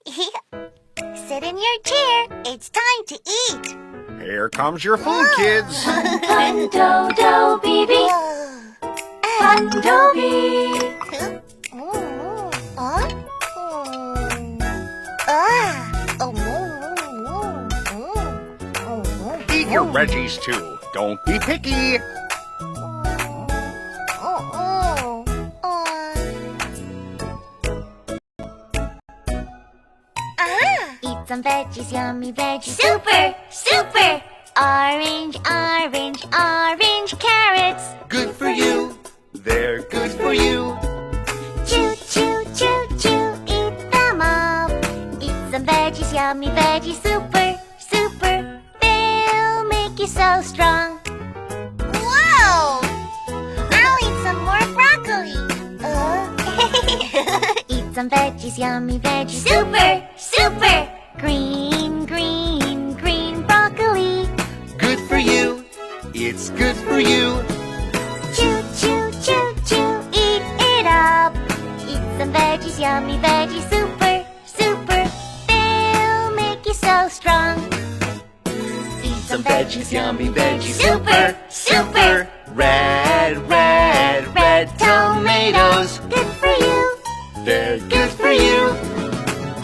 Sit in your chair. It's time to eat. Here comes your food, kids. Fun-do-do, baby. Fun-do-bee. Eat your veggies, too. Don't be picky. Eat some veggies, yummy veggies. Super, super. Orange, orange, orange carrots. Good for you. They're good for you. Chew, chew, chew, chew. Eat them all. Eat some veggies, yummy veggies. Super, super. They'll make you so strong. Wow! I'll eat some more broccoli. Eat some veggies, yummy veggies. Super, super. Green, green, green broccoli. Good for you. It's good for you. Chew, chew, chew, chew. Eat it up. Eat some veggies, yummy veggies. Super, super. They'll make you so strong. Eat Some veggies, yummy veggies. Super, super. Red, red, red tomatoes. Good for you. They're good for you.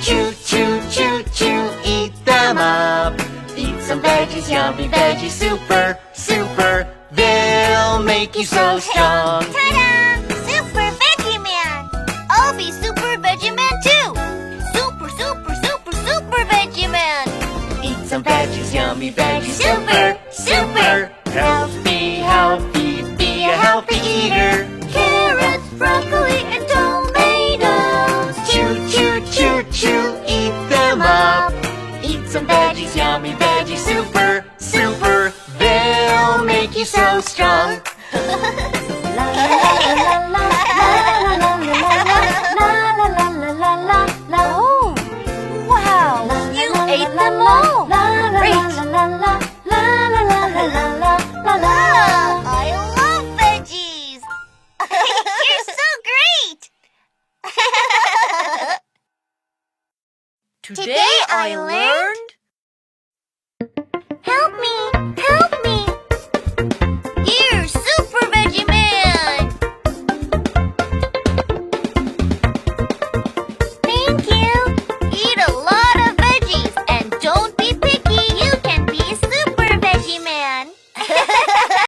Chew, chew, chew, chew. Eat them up. Eat some veggies, yummy veggies. Super, super. They'll make you so strong. Ta-da! Super Veggie Man! I'll be Super Veggie Man too! Super, super, super, super Veggie Man! Eat some veggies, yummy veggies. Super, super! Healthy, healthy. Be a healthy eater. Carrots, broccoli, and tomatoes! Chew, chew, chew, chew. Eat them up. Eat some veggies, yummy veggies. Super, super. They'll make you so strong. La la la la la la la la la la. Oh! Wow! You ate them all! Great! I love veggies! You're so great! Today I learned